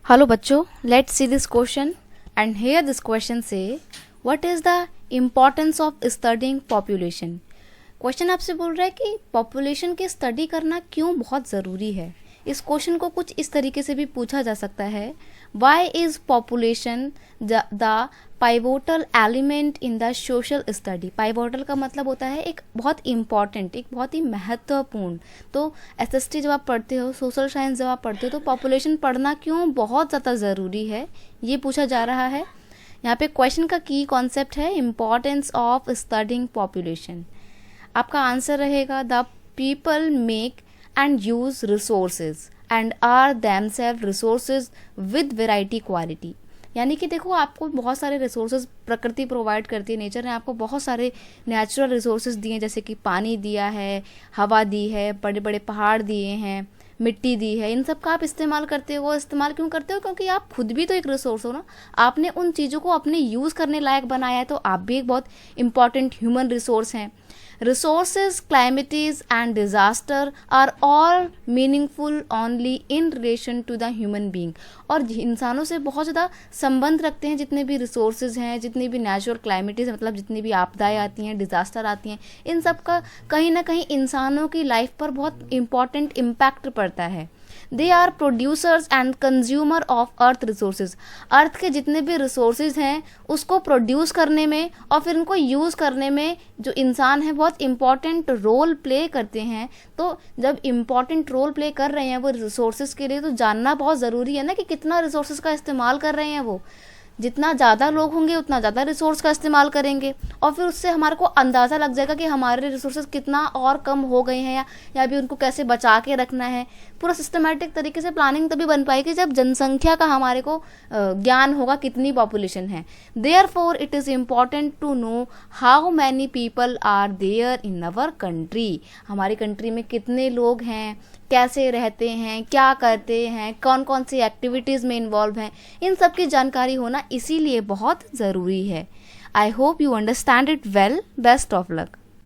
Hello बच्चों, let's see this question and here this question say what is the importance of studying population। Question आपसे बोल रहा है कि पॉपुलेशन की स्टडी करना क्यों बहुत ज़रूरी है। इस क्वेश्चन को कुछ इस तरीके से भी पूछा जा सकता है, why is population the pivotal element in the social study. Pivotal का मतलब होता है एक बहुत इम्पॉर्टेंट, एक बहुत ही महत्वपूर्ण। तो एसएसटी जब आप पढ़ते हो, सोशल साइंस जब आप पढ़ते हो, तो पॉपुलेशन पढ़ना क्यों बहुत ज़्यादा ज़रूरी है, ये पूछा जा रहा है। यहाँ पे क्वेश्चन का की कॉन्सेप्ट है इम्पॉर्टेंस ऑफ स्टडिंग पॉपुलेशन। आपका आंसर रहेगा the people make and use resources and are themself resources with variety quality. यानी कि देखो, आपको बहुत सारे रिसोर्सेज प्रकृति प्रोवाइड करती है, नेचर ने आपको बहुत सारे नेचुरल रिसोर्सेज दिए हैं, जैसे कि पानी दिया है, हवा दी है, बड़े बड़े पहाड़ दिए हैं, मिट्टी दी है। इन सब का आप इस्तेमाल करते हो। इस्तेमाल क्यों करते हो? क्योंकि आप खुद भी तो एक रिसोर्स हो ना। आपने उन चीज़ों को अपने यूज़ करने लायक बनाया है, तो आप भी एक बहुत इंपॉर्टेंट ह्यूमन रिसोर्स हैं। Resources, calamities and disaster are all meaningful only in relation to the human being। और इंसानों से बहुत ज़्यादा संबंध रखते हैं जितने भी रिसोर्सेज हैं, जितनी भी नेचुरल क्लाइमेटीज, मतलब जितनी भी आपदाएं आती हैं, डिजास्टर आती हैं, इन सब का कहीं ना कहीं इंसानों की लाइफ पर बहुत इम्पॉर्टेंट इम्पैक्ट पड़ता है। They are producers and consumer of earth resources. Earth के जितने भी रिसोर्सेज हैं उसको प्रोड्यूस करने में और फिर उनको यूज़ करने में जो इंसान है बहुत इम्पॉर्टेंट रोल प्ले करते हैं। तो जब इम्पॉर्टेंट रोल प्ले कर रहे हैं वो रिसोर्सेज के लिए, तो जानना बहुत ज़रूरी है ना कि कितना रिसोर्सेज का इस्तेमाल कर रहे हैं वो। जितना ज़्यादा लोग होंगे उतना ज़्यादा रिसोर्स का इस्तेमाल करेंगे और फिर उससे हमारे को अंदाज़ा लग जाएगा कि हमारे रिसोर्सेज कितना और कम हो गए हैं या भी उनको कैसे बचा के रखना है। पूरा सिस्टमेटिक तरीके से प्लानिंग तभी बन पाएगी जब जनसंख्या का हमारे को ज्ञान होगा, कितनी पॉपुलेशन है। Therefore it is important to know how many people are there in our country. हमारी कंट्री में कितने लोग हैं, कैसे रहते हैं, क्या करते हैं, कौन कौन सी एक्टिविटीज़ में इन्वॉल्व हैं, इन सब की जानकारी होना इसीलिए बहुत ज़रूरी है। I hope you understand it well. Best of luck.